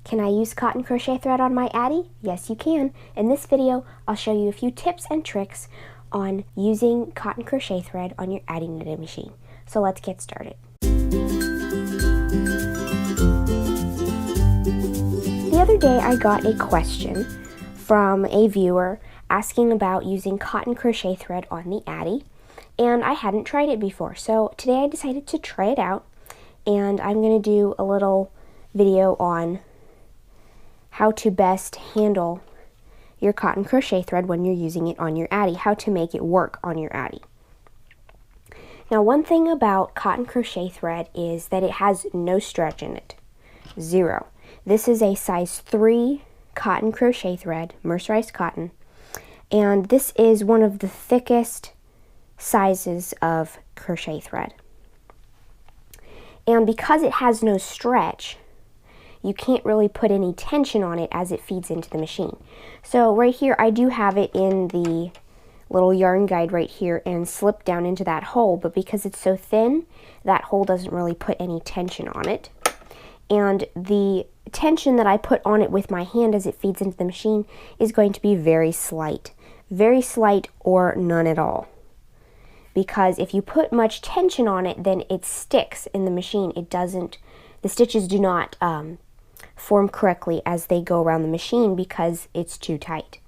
Can I use cotton crochet thread on my Addi? Yes, you can. In this video, I'll show you a few tips and tricks on using cotton crochet thread on your Addi Knitting Machine. So let's get started. The other day I got a question from a viewer asking about using cotton crochet thread on the Addi, and I hadn't tried it before. So today I decided to try it out, and I'm going to do a little video on how to best handle your cotton crochet thread when you're using it on your Addi, how to make it work on your Addi. Now, one thing about cotton crochet thread is that it has no stretch in it. 0. This is a size 3 cotton crochet thread, mercerized cotton, and this is one of the thickest sizes of crochet thread. And because it has no stretch, you can't really put any tension on it as it feeds into the machine. So right here, I do have it in the little yarn guide right here and slipped down into that hole, but because it's so thin, that hole doesn't really put any tension on it. And the tension that I put on it with my hand as it feeds into the machine is going to be very slight or none at all. Because if you put much tension on it, then it sticks in the machine. The stitches do not form correctly as they go around the machine because it's too tight.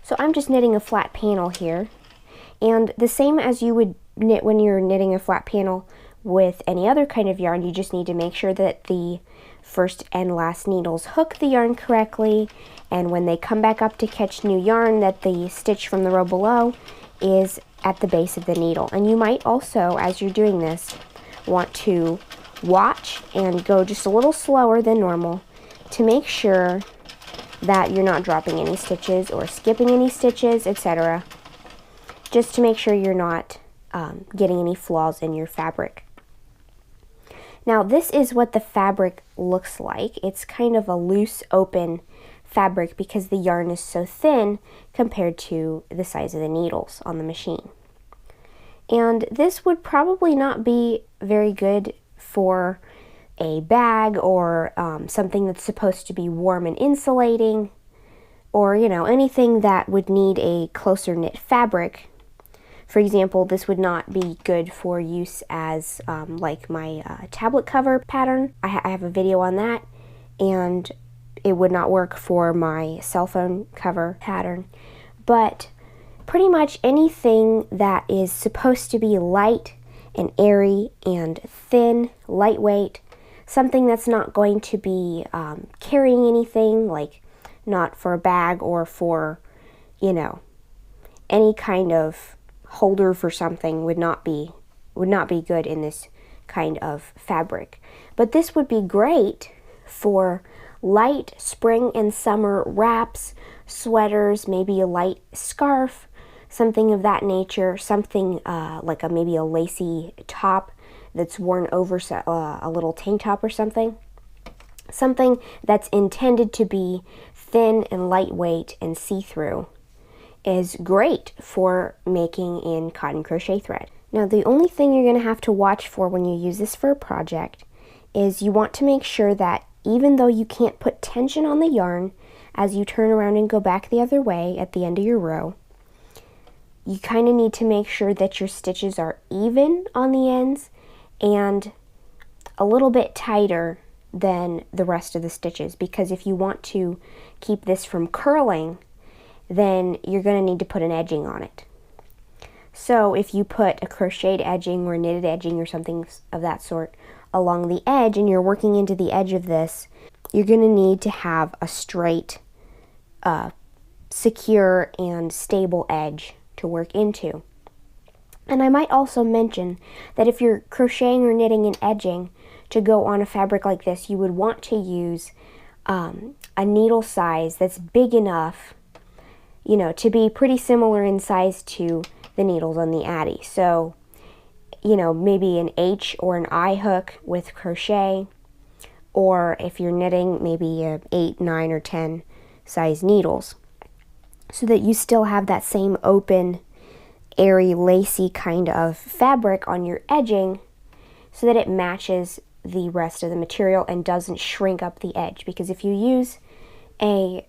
So I'm just knitting a flat panel here, and the same as you would knit when you're knitting a flat panel with any other kind of yarn, you just need to make sure that the first and last needles hook the yarn correctly, and when they come back up to catch new yarn, that the stitch from the row below is at the base of the needle. And you might also, as you're doing this, want to watch and go just a little slower than normal to make sure that you're not dropping any stitches or skipping any stitches, etc. Just to make sure you're not getting any flaws in your fabric. Now, this is what the fabric looks like. It's kind of a loose, open fabric because the yarn is so thin compared to the size of the needles on the machine. And this would probably not be very good for a bag or something that's supposed to be warm and insulating, or anything that would need a closer knit fabric. For example, this would not be good for use as like my tablet cover pattern. I have a video on that, and it would not work for my cell phone cover pattern. But pretty much anything that is supposed to be light and airy and thin, lightweight, something that's not going to be carrying anything, like not for a bag or for, any kind of holder for something would not be good in this kind of fabric. But this would be great for light spring and summer wraps, sweaters, maybe a light scarf, something of that nature, something like maybe a lacy top that's worn over a little tank top or something. Something that's intended to be thin and lightweight and see-through is great for making in cotton crochet thread. Now, the only thing you're going to have to watch for when you use this for a project is you want to make sure that even though you can't put tension on the yarn as you turn around and go back the other way at the end of your row, you kind of need to make sure that your stitches are even on the ends and a little bit tighter than the rest of the stitches, because if you want to keep this from curling, then you're going to need to put an edging on it. So if you put a crocheted edging or knitted edging or something of that sort along the edge and you're working into the edge of this, you're going to need to have a straight, secure and stable edge to work into. And I might also mention that if you're crocheting or knitting and edging to go on a fabric like this, you would want to use a needle size that's big enough, to be pretty similar in size to the needles on the Addi. So, maybe an H or an I hook with crochet, or if you're knitting, maybe a 8, 9, or 10 size needles, so that you still have that same open, airy, lacy kind of fabric on your edging, so that it matches the rest of the material and doesn't shrink up the edge. Because if you use a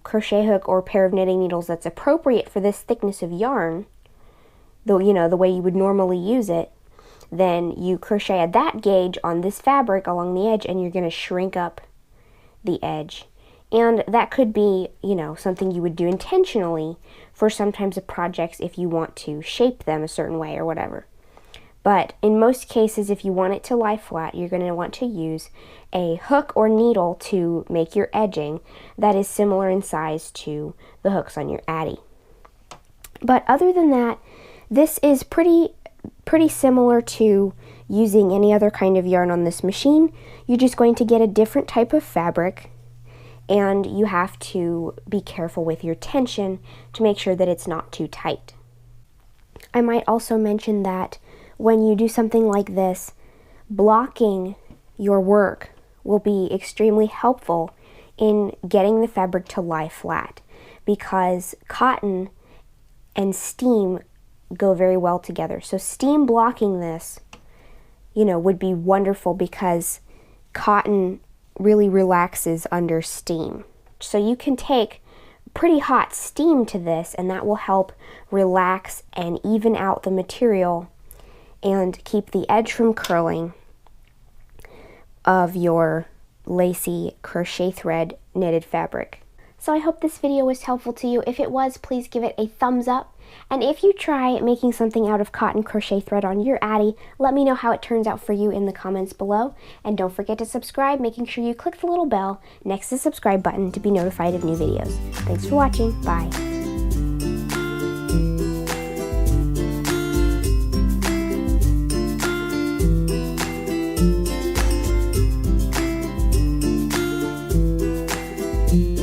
crochet hook or pair of knitting needles that's appropriate for this thickness of yarn, though, you know, the way you would normally use it, then you crochet at that gauge on this fabric along the edge and you're going to shrink up the edge. And that could be, you know, something you would do intentionally for sometimes of projects if you want to shape them a certain way or whatever. But in most cases, if you want it to lie flat, you're going to want to use a hook or needle to make your edging that is similar in size to the hooks on your Addi. But other than that, this is pretty similar to using any other kind of yarn on this machine. You're just going to get a different type of fabric, and you have to be careful with your tension to make sure that it's not too tight. I might also mention that when you do something like this, blocking your work will be extremely helpful in getting the fabric to lie flat, because cotton and steam go very well together. So steam blocking this, you know, would be wonderful because cotton really relaxes under steam. So you can take pretty hot steam to this, and that will help relax and even out the material and keep the edge from curling of your lacy crochet thread knitted fabric. So I hope this video was helpful to you. If it was, please give it a thumbs up. And if you try making something out of cotton crochet thread on your Addi, let me know how it turns out for you in the comments below. And don't forget to subscribe, making sure you click the little bell next to the subscribe button to be notified of new videos. Thanks for watching. Bye. Thank you.